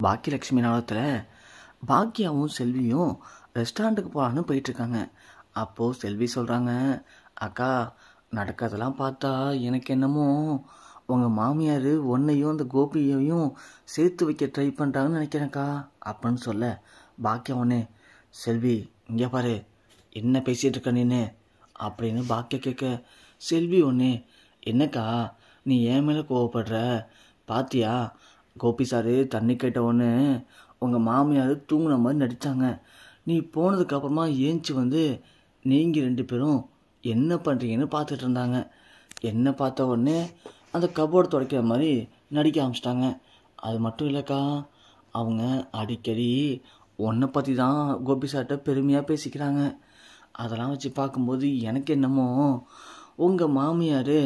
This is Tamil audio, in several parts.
பாக்கியலட்சுமி நாடகத்தில் பாக்கியாவும் செல்வியும் ரெஸ்டாரண்ட்டுக்கு போகலான்னு போயிட்டுருக்காங்க. அப்போது செல்வி சொல்கிறாங்க, அக்கா நடக்கிறதெல்லாம் பார்த்தா எனக்கு என்னமோ உங்கள் மாமியார் உன்னையும் அந்த கோபியையும் சேர்த்து வைக்க ட்ரை பண்ணுறாங்கன்னு நினைக்கிறேன்க்கா அப்படின்னு சொல்ல, பாக்கியா ஒன்று, செல்வி இங்கே பாரு என்ன பேசிகிட்டு இருக்க நீன்னு அப்படின்னு பாக்கியா கேட்க, செல்வி ஒன்று, என்னக்கா நீ ஏன் மேலே கோவப்படுற, பாத்தியா கோபி சார் தண்ணி கேட்ட ஒன்று உங்கள் மாமியார் தூங்குன மாதிரி நடித்தாங்க. நீ போனதுக்கப்புறமா ஏஞ்சி வந்து நீங்கள் 2 பேரும் என்ன பண்ணுறீங்கன்னு பார்த்துட்டு இருந்தாங்க. என்ன பார்த்த உடனே அந்த கபோர்டு துடைக்கிற மாதிரி நடிக்க ஆரம்பிச்சிட்டாங்க. அது மட்டும் இல்லைக்கா, அவங்க அடிக்கடி உன்னை பற்றி தான் கோபி சார்கிட்ட பெருமையாக பேசிக்கிறாங்க. அதெல்லாம் வச்சு பார்க்கும்போது எனக்கு என்னமோ உங்கள் மாமியார்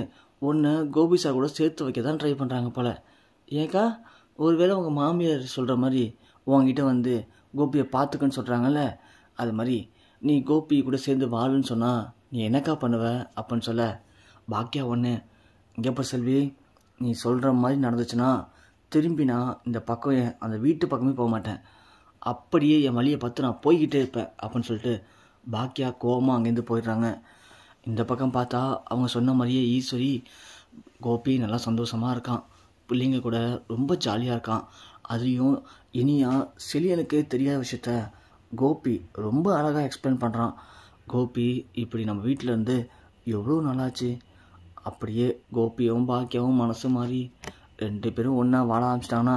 உன்னை கோபி சார் கூட சேர்த்து வைக்க தான் ட்ரை பண்ணுறாங்க போல். ஏக்கா ஒருவேளை உங்கள் மாமியார் சொல்கிற மாதிரி உங்ககிட்ட வந்து கோபியை பார்த்துக்கன்னு சொல்கிறாங்கல்ல, அது மாதிரி நீ கோபி கூட சேர்ந்து வாழுன்னு சொன்னால் நீ என்னக்கா பண்ணுவ அப்படின்னு சொல்ல, பாக்கியா ஒன்று, இங்கேப்பா செல்வி நீ சொல்கிற மாதிரி நடந்துச்சுன்னா திரும்பி நான் இந்த பக்கம் அந்த வீட்டு பக்கமே போக மாட்டேன், அப்படியே என் வழியை பார்த்து நான் போய்கிட்டே இருப்பேன் அப்படின்னு சொல்லிட்டு பாக்கியா கோவமாக அங்கேருந்து போயிடுறாங்க. இந்த பக்கம் பார்த்தா அவங்க சொன்ன மாதிரியே ஈஸ்வரி கோபி நல்லா சந்தோஷமாக இருக்கான், பிள்ளைங்க கூட ரொம்ப ஜாலியாக இருக்கான். அதுலேயும் இனியா செலியனுக்கு தெரியாத விஷயத்த கோபி ரொம்ப அழகாக எக்ஸ்பிளைன் பண்ணுறான். கோபி இப்படி நம்ம வீட்டில் இருந்து எவ்வளோ நல்லாச்சு, அப்படியே கோபியும் பாக்கியாவும் மனசு மாறி 2 பேரும் ஒன்றா வாழ ஆரம்பிச்சிட்டாங்கன்னா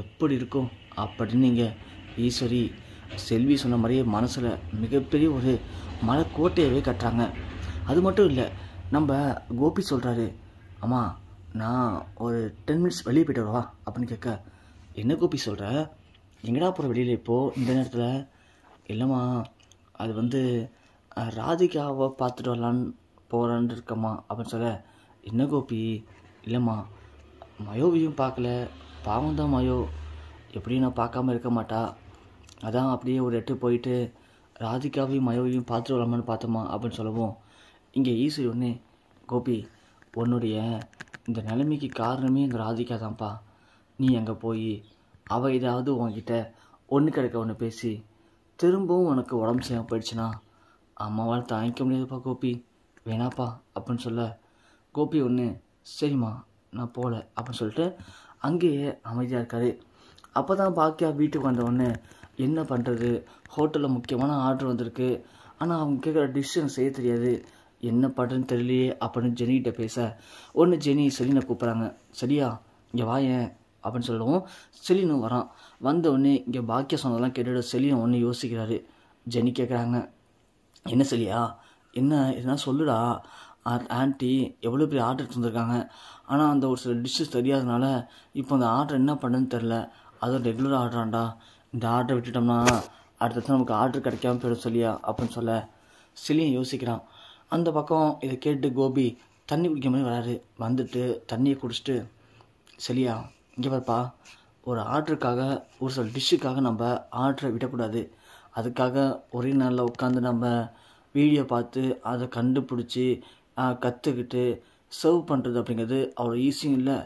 எப்படி இருக்கும் அப்படின்னு நீங்கள் ஈஸ்வரி செல்வி சொன்ன மாதிரியே மனசில் மிகப்பெரிய ஒரு மலைக்கோட்டையவே கட்டுறாங்க. அது மட்டும் இல்லை, நம்ம கோபி சொல்கிறாரு, அம்மா நான் ஒரு 10 மினிட்ஸ் வெளியே போய்ட்டு வரவா அப்படின்னு கேட்க, என்ன கோபி சொல்கிற, எங்கடா போகிற வெளியில் இப்போது இந்த நேரத்தில்? இல்லைம்மா அது வந்து ராதிகாவை பார்த்துட்டு வரலான்னு போகிறான்னு இருக்கம்மா அப்படின்னு சொல்ல, என்ன கோபி, இல்லைம்மா மயோவையும் பார்க்கல, பாவம் தான் மயோ, எப்படியும் நான் பார்க்காம இருக்க மாட்டா, அதான் அப்படியே ஒரு எட்டு போயிட்டு ராதிகாவையும் மயோவையும் பார்த்துட்டு வரலாமான்னு பார்த்தோம்மா அப்படின்னு சொல்லவும், இங்கே ஈஸ்வரி ஒன்று, கோபி உன்னுடைய இந்த நிலைமைக்கு காரணமே இந்த ராதிகா தான்ப்பா, நீ அங்கே போய் அவள் ஏதாவது உன்கிட்ட ஒன்று கிடைக்க ஒன்று பேசி திரும்பவும் உனக்கு உடம்பு சரியாக போயிடுச்சுன்னா அம்மாவால் தாங்கிக்க முடியாதுப்பா கோபி, வேணாப்பா அப்படின்னு சொல்ல, கோபி ஒன்று, சரிம்மா நான் போகல அப்படின்னு சொல்லிட்டு அங்கேயே அமைதியாக இருக்காரு. அப்போ தான் பாக்கியா வீட்டுக்கு வந்தவொடனே, என்ன பண்ணுறது, ஹோட்டலில் முக்கியமான ஆர்டர் வந்திருக்கு, ஆனால் அவங்க கேட்குற டிஷ் எனக்கு செய்ய தெரியாது, என்ன பண்ணுறதுன்னு தெரியலையே அப்படின்னு ஜெனிகிட்ட பேச, ஒன்று ஜெனி செலினை கூப்பிட்றாங்க, சரியா இங்கே வாயேன் அப்படின்னு சொல்லவும் செலினும் வரான். வந்தவுடனே இங்கே பாக்கியா சொன்னதெல்லாம் கேட்டுட்டு செலியும் ஒன்று யோசிக்கிறாரு. ஜெனி கேட்குறாங்க, என்ன செலியா என்ன சொல்லுடா, ஆண்டி எவ்வளோ பெரிய ஆர்டர் தந்துருக்காங்க, ஆனால் அந்த ஒரு சில டிஷ்ஷஸ் தெரியாதனால இப்போ அந்த ஆர்டர் என்ன பண்ணுன்னு தெரில, அதுவும் ரெகுலர் ஆர்டராண்டா, இந்த ஆர்டரை விட்டுட்டோம்னா அடுத்தது நமக்கு ஆர்டர் கிடைக்காம போயிடும் சொல்லியா அப்படின்னு சொல்ல, செலியும் யோசிக்கிறான். அந்த பக்கம் இதை கேட்டு கோபி தண்ணி குடிக்க மாதிரி வராரு. வந்துட்டு தண்ணியை குடிச்சிட்டு, செலியா இங்கே வரப்பா, ஒரு ஆர்டருக்காக ஒரு சில டிஷ்ஷுக்காக நம்ம ஆர்டரை விடக்கூடாது, அதுக்காக ஒரே நாளில் உட்காந்து நம்ம வீடியோ பார்த்து அதை கண்டுபிடிச்சி கற்றுக்கிட்டு சர்வ் பண்ணுறது அப்படிங்கிறது அவ்வளோ ஈஸியும் இல்லை,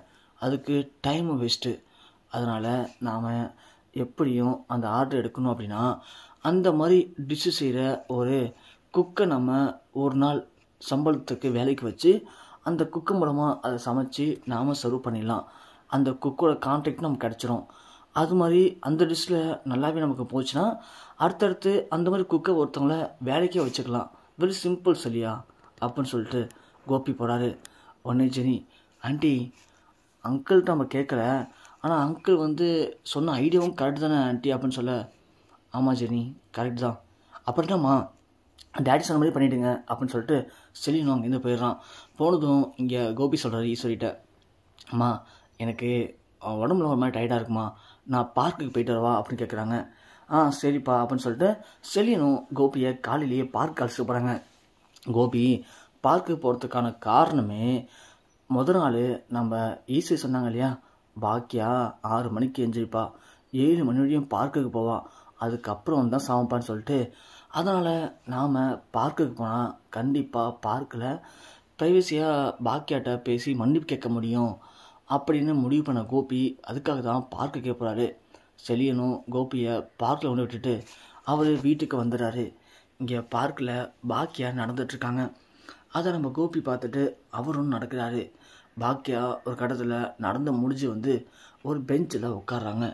அதுக்கு டைமு வேஸ்ட்டு. அதனால் நாம் எப்படியும் அந்த ஆர்டர் எடுக்கணும் அப்படின்னா அந்த மாதிரி டிஷ்ஷு செய்கிற ஒரு குக்கை நம்ம ஒரு நாள் சம்பளத்துக்கு வேலைக்கு வச்சு அந்த குக்கு மூலமாக அதை சமைச்சு நாம் சர்வ் பண்ணிடலாம், அந்த குக்கோட கான்ட்ராக்ட் நமக்கு கிடச்சிரும். அது மாதிரி அந்த டிஷ்ஷில் நல்லாவே நமக்கு போச்சுன்னா அடுத்தடுத்து அந்த மாதிரி குக்கை ஒருத்தவங்கள வேலைக்கே வச்சுக்கலாம், வெரி சிம்பிள் சரியா அப்படின்னு சொல்லிட்டு கோபி போகிறாரு. உடனே ஜெனி, ஆண்டி அங்கிள்கிட்ட நம்ம கேட்கல, ஆனால் அங்கிள் வந்து சொன்ன ஐடியாவும் கரெக்ட் தானே ஆண்டி அப்படின்னு சொல்ல, ஆமாம் ஜெனி கரெக்ட் தான், அப்படின்னாம்மா டேடி சொன்ன மாதிரி பண்ணிவிடுங்க அப்படின்னு சொல்லிட்டு செலினும் அங்கேருந்து போயிடுறான். போனதும் இங்கே கோபி சொல்கிறாரு ஈஸ்வரிட்ட, அம்மா எனக்கு உடம்புல ஒரு மாதிரி டயர்டாக இருக்குமா, நான் பார்க்குக்கு போயிட்டு வரவா அப்படின்னு கேட்குறாங்க. சரிப்பா அப்படின்னு சொல்லிட்டு செலினும் கோபியை காலையிலேயே பார்க் அழைச்சிட்டு போகிறாங்க. கோபி பார்க்குக்கு போகிறதுக்கான காரணமே, முதல் நாள் நம்ம ஈஸ்வரி சொன்னாங்க இல்லையா, பாக்கியா 6 மணிக்கு எஞ்சிருப்பா, 7 மணி வரையும் பார்க்குக்கு போவா, அதுக்கப்புறம் தான் சமைப்பான்னு சொல்லிட்டு, அதனால் நாம் பார்க்குக்கு போனால் கண்டிப்பாக பார்க்கில் ப்ரைவசியாக பாக்கியாட்ட பேசி மன்னிப்பு கேட்க முடியும் அப்படின்னு முடிவு பண்ண கோபி அதுக்காக தான் பார்க்குக்கே போகிறாரு. செலியனும் கோபியை பார்க்கில் கொண்டு விட்டுட்டு அவர் வீட்டுக்கு வந்துடுறாரு. இங்கே பார்க்கில் பாக்கியா நடந்துட்டுருக்காங்க. அதை நம்ம கோபி பார்த்துட்டு அவரும் நடக்கிறாரு. பாக்கியா ஒரு கடத்தில் நடந்து முடிஞ்சு வந்து ஒரு பெஞ்சில் உட்காடுறாங்க.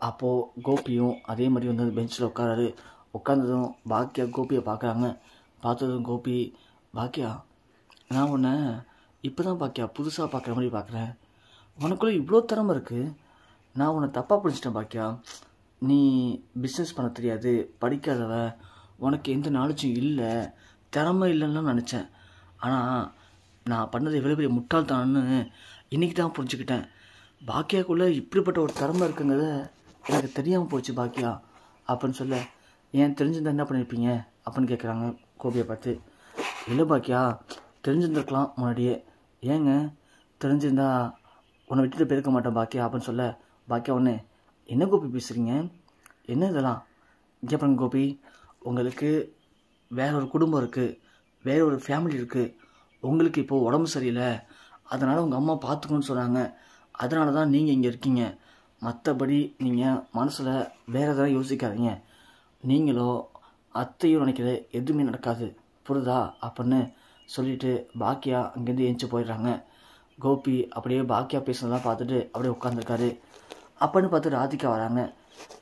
அப்போது கோபியும் அதே மாதிரி வந்து அந்த பெஞ்சில் உட்காராரு. உட்காந்ததும் பாக்கியா கோபியை பார்க்குறாங்க. பார்த்ததும் கோபி, பாக்கியா, நான் உன்னை இப்போ தான் பாக்கியா புதுசாக பார்க்குற மாதிரி பார்க்குறேன். உனக்குள்ளே இவ்வளோ திறமை இருக்குது. நான் உன்னை தப்பாக பிடிச்சிட்டேன் பாக்கியா. நீ பிஸ்னஸ் பண்ண தெரியாது, படிக்காதவ, உனக்கு எந்த நாலேஜும் இல்லை, திறமை இல்லைன்னு நினச்சேன். ஆனால் நான் பண்ணது எவ்வளோ பெரிய முட்டாள்தானு இன்றைக்கி தான் புரிஞ்சுக்கிட்டேன். பாக்கியாக்குள்ளே இப்படிப்பட்ட ஒரு திறமை இருக்குங்கிறத எனக்கு தெரியாமல் போச்சு பாக்கியா அப்படின்னு சொல்ல, ஏன் தெரிஞ்சிருந்தா என்ன பண்ணியிருப்பீங்க அப்படின்னு கேட்குறாங்க கோபியை பார்த்து. இல்லை பாக்கியா, தெரிஞ்சிருந்துருக்கலாம் முன்னாடியே. ஏங்க தெரிஞ்சிருந்தா உன்னை விட்டுட்டு போயிருக்க மாட்டேன் பாக்கியா அப்படின்னு சொல்ல, பாக்கியா ஒன்று, என்ன கோபி பேசுகிறீங்க, என்ன இதெல்லாம்? இங்கே பாருங்க கோபி, உங்களுக்கு வேற ஒரு குடும்பம் இருக்குது, வேற ஒரு ஃபேமிலி இருக்குது. உங்களுக்கு இப்போது உடம்பு சரியில்லை, அதனால் உங்கள் அம்மா பார்த்துக்கணுன்னு சொன்னாங்க. அதனால தான் நீங்கள் இங்கே இருக்கீங்க. மற்றபடி நீங்கள் மனசில் வேறு எதாவது யோசிக்காதீங்க. நீங்களோ அத்தையும் நினைக்கிற எதுவுமே நடக்காது, புரியுதா அப்படின்னு சொல்லிவிட்டு பாக்கியா அங்கேருந்து எழுந்துச்சி போயிடுறாங்க. கோபி அப்படியே பாக்கியா பேசுனதெல்லாம் பார்த்துட்டு அப்படியே உட்காந்துருக்காரு. அப்பன்னு பார்த்து ராதிகா வராங்க.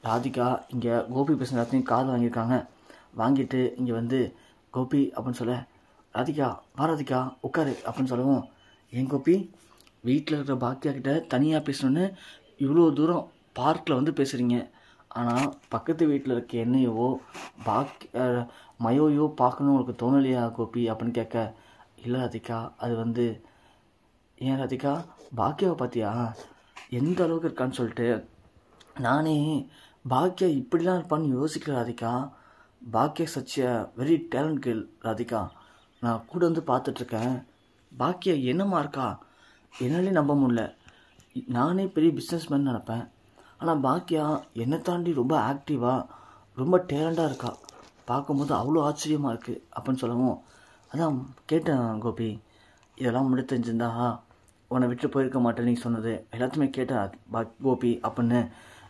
ராதிகா இங்கே கோபி பேசுன எல்லாத்தையும் காது வாங்கியிருக்காங்க. வாங்கிட்டு இங்கே வந்து கோபி அப்படின்னு சொல்ல, ராதிகா வா ராதிகா உட்காரு அப்படின்னு சொல்லவும், ஏன் கோபி வீட்டில் இருக்கிற பாக்கியா கிட்ட தனியாக பேசணுன்னு இவ்வளோ தூரம் பார்க்கில் வந்து பேசுகிறீங்க, ஆனால் பக்கத்து வீட்டில் இருக்க என்னையோ மயோயோ பார்க்கணும் உங்களுக்கு தோணலையா கோபி அப்படின்னு கேட்க, இல்லை ராதிகா, அது வந்து ஏன் ராதிகா பாக்கியாவை பார்த்தியா எந்த அளவுக்கு இருக்கான்னு சொல்லிட்டு நானே பாக்கியா இப்படிலாம் இருப்பான்னு யோசிக்கல Radhika. Baakiya such a very talent girl Radhika. நான் கூட வந்து பார்த்துட்ருக்கேன். பாக்கியா என்னம்மா இருக்கா, என்னாலே நம்ப முடியல. நானே பெரிய பிஸ்னஸ்மேன் நினப்பேன், ஆனால் பாக்கியா என்னை தாண்டி ரொம்ப ஆக்டிவாக ரொம்ப டேலண்டாக இருக்கா. பார்க்கும்போது அவ்வளோ ஆச்சரியமாக இருக்குது அப்படின்னு சொல்லவும், அதான் கேட்டேன் கோபி, இதெல்லாம் முடி தெரிஞ்சிருந்தா உன்னை விட்டு போயிருக்க மாட்டேன், நீ சொன்னது எல்லாத்தையுமே கேட்டேன் கோபி அப்படின்னு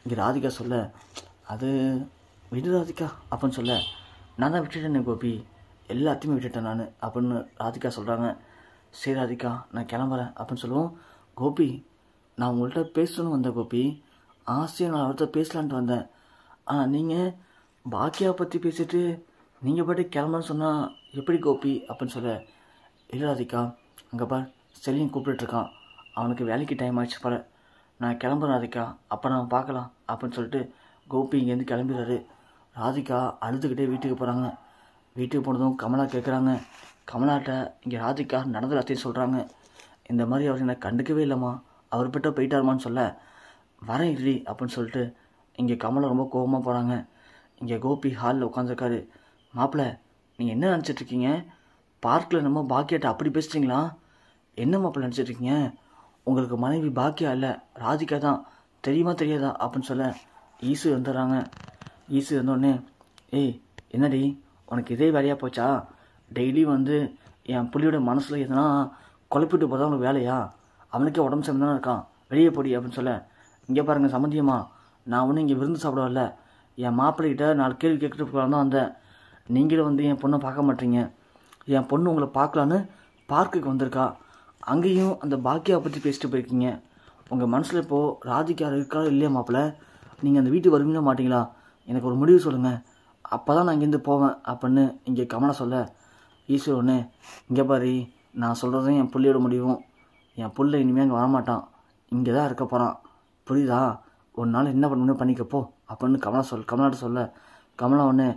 இங்கே ராதிகா சொல்ல, அது விடு ராதிகா அப்படின்னு சொல்ல, நான் தான் விட்டுட்டேனே கோபி, எல்லாத்தையுமே விட்டுட்டேன் நான் அப்படின்னு ராதிகா சொல்கிறாங்க. சரி ராதிகா நான் கிளம்புறேன் அப்படின்னு சொல்லுவோம். கோபி, நான் உங்கள்கிட்ட பேசணும்னு வந்தேன் கோபி, ஆசையாக நான் அவர்கிட்ட பேசலான்ட்டு வந்தேன். ஆனால் நீங்கள் பாக்கியாவை பற்றி பேசிட்டு நீங்கள் பாட்டு கிளம்புன்னு சொன்னால் எப்படி கோபி அப்படின்னு சொல்ல, இல்லை ராதிகா, அங்கே பார் செல்லியும் கூப்பிட்டுருக்கான், அவனுக்கு வேலைக்கு டைம் ஆயிடுச்சு பாரு, நான் கிளம்புறேன் ராதிகா, அப்போ நான் பார்க்கலாம் அப்படின்னு சொல்லிட்டு கோபி இங்கேருந்து கிளம்பிடுறாரு. ராதிகா அழுதுகிட்டே வீட்டுக்கு போகிறாங்க. வீட்டுக்கு போனதும் கமலா கேட்குறாங்க. கமலாட்ட இங்கே ராதிகா நடந்த எல்லாத்தையும் சொல்கிறாங்க. இந்த மாதிரி அவர் என்னை கண்டுக்கவே இல்லைம்மா, அவர்கிட்ட போயிட்டாருமான்னு சொல்ல, வரேன் இல்லி அப்படின்னு சொல்லிட்டு இங்கே கமலா ரொம்ப கோபமாக போகிறாங்க. இங்கே கோபி ஹாலில் உட்காந்துருக்காரு. மாப்பிள்ளை நீங்கள் என்ன நினச்சிட்ருக்கீங்க, பார்க்கில் நம்ம பாக்கியாட்ட அப்படி பேசுகிறீங்களா, என்ன மாப்பிள்ளை நினச்சிட்ருக்கீங்க, உங்களுக்கு மனைவி பாக்கியா இல்லை ராதிகா தான், தெரியுமா தெரியாதா அப்படின்னு சொல்ல ஈசு வந்துடுறாங்க. ஈசு வந்தோடனே, ஏய் என்னடி உனக்கு இதே வேலையாக போச்சா, டெய்லி வந்து என் புள்ளியோட மனசில் எதனா குழப்பிட்டு போதான் உனக்கு வேலையா, அவனுக்கே உடம்பு சேர்ந்து தானே இருக்கான், வெளியே போடி அப்படின்னு சொல்ல, இங்கே பாருங்கள் சம்மந்தியம்மா, நான் ஒன்றும் இங்கே விருந்து சாப்பிடவில்ல, என் மாப்பிள்ளைகிட்ட 4 கேள்வி கேட்குறது தான் வந்தேன். நீங்களும் வந்து என் பொண்ணை பார்க்க மாட்டீங்க, என் பொண்ணு உங்களை பார்க்கலான்னு பார்க்குக்கு வந்திருக்கா, அங்கேயும் அந்த பாக்கியாவை பற்றி பேசிட்டு போயிருக்கீங்க. உங்கள் மனசில் இப்போது ராதிகா இருக்கா இல்லையா மாப்பிள்ளை, நீங்கள் அந்த வீட்டுக்கு வருவீங்களா மாட்டிங்களா, எனக்கு ஒரு முடிவு சொல்லுங்கள், அப்போ தான் நான் இங்கேருந்து போவேன் அப்படின்னு இங்கே கமலா சொல்ல, ஈஸ்வர் ஒன்று, இங்கே பாரு நான் சொல்கிறதும் என் புள்ளியோட முடிவும், என் புள்ளை இனிமேல் அங்கே வரமாட்டான், இங்கே தான் இருக்க போகிறான், புரியுதா, ஒரு நாள் என்ன பண்ணணும் பண்ணிக்கப்போ அப்படின்னு கமலாட்ட சொல்ல, கமலா ஒன்று,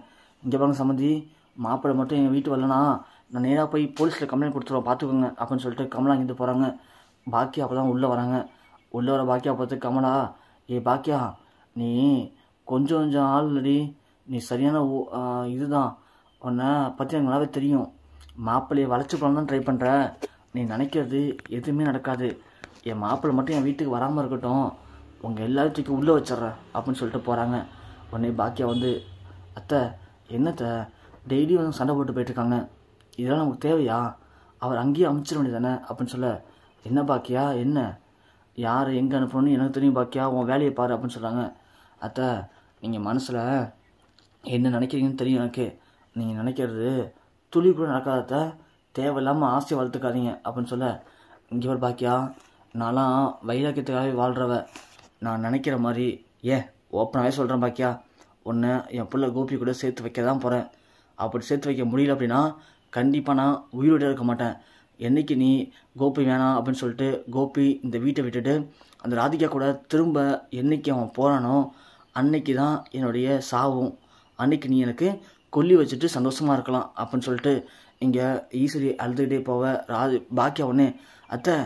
இங்கே பாருங்க சம்மந்தி, மாப்பிள்ளை மட்டும் எங்கள் வீட்டு வரலனா நான் நேராக போய் போலீஸில் கம்ப்ளைண்ட் கொடுத்துருவோம் பார்த்துக்கோங்க அப்படின்னு சொல்லிட்டு கமலா இங்கேருந்து போகிறாங்க. பாக்கியா அப்போ தான் உள்ளே வராங்க. உள்ளே வர பாக்கியா பார்த்து கமலா, ஏ பாக்கியா நீ கொஞ்சம் ஆள் இல்லடி, நீ சரியான இதுதான், உன்னை பற்றி எனக்கு நல்லாவே தெரியும், மாப்பிள்ளையை வளைச்சி போகலாம் தான் ட்ரை பண்ணுற, நீ நினைக்கிறது எதுவுமே நடக்காது, என் மாப்பிள்ளை மட்டும் என் வீட்டுக்கு வராமல் இருக்கட்டும், உங்கள் எல்லாத்தையும் உள்ளே வச்சிட்றேன் அப்படின்னு சொல்லிட்டு போகிறாங்க. உடனே பாக்கியா வந்து, அத்தை என்னத்தை டெய்லி வந்து சண்டை போட்டு போயிட்டுருக்காங்க, இதெல்லாம் நமக்கு தேவையா, அவர் அங்கேயே அமைச்சிட வேண்டியது தானே அப்படின்னு சொல்ல, என்ன பாக்கியா என்ன, யார் எங்கே அனுப்பணும்னு எனக்கு தெரியும் பாக்கியா, உன் வேலையை பாரு அப்படின்னு சொல்கிறாங்க. அத்தை நீங்கள் மனசில் என்ன நினைக்கிறீங்கன்னு தெரியும் எனக்கு. நீங்கள் நினைக்கிறது துளி கூட நடக்காத, தேவையில்லாமல் ஆசையை வளர்த்துக்காதீங்க அப்படின்னு சொல்ல, இங்கே ஒரு பாக்கியா, நான்லாம் வைராக்கியத்துக்காகவே வாழ்கிறவ. நான் நினைக்கிற மாதிரி ஓப்பனாகவே சொல்கிறேன் பாக்கியா, உன்னை என் பிள்ளை கோபி கூட சேர்த்து வைக்க தான் போகிறேன். அப்படி சேர்த்து வைக்க முடியல அப்படின்னா கண்டிப்பாக நான் உயிரோடு இருக்க மாட்டேன். என்றைக்கு நீ கோபி வேணாம் அப்படின்னு சொல்லிட்டு கோபி இந்த வீட்டை விட்டுட்டு அந்த ராதிகா கூட திரும்ப என்றைக்கு அவன் போகிறானோ அன்னைக்கு தான் என்னுடைய சாவும். அன்னைக்கு நீ எனக்கு கொல்லி வச்சுட்டு சந்தோஷமாக இருக்கலாம் அப்படின்னு சொல்லிட்டு இங்கே ஈஸ்வரி அழுதுகிட்டே போவ. பாக்கியா உடனே அத்தை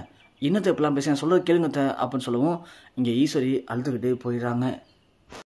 என்னத்தை இப்பெல்லாம் பேச சொல்கிறது கேளுங்கத்தை அப்படின்னு சொல்லவும் இங்கே ஈஸ்வரி அழுதுகிட்டே போயிடுறாங்க.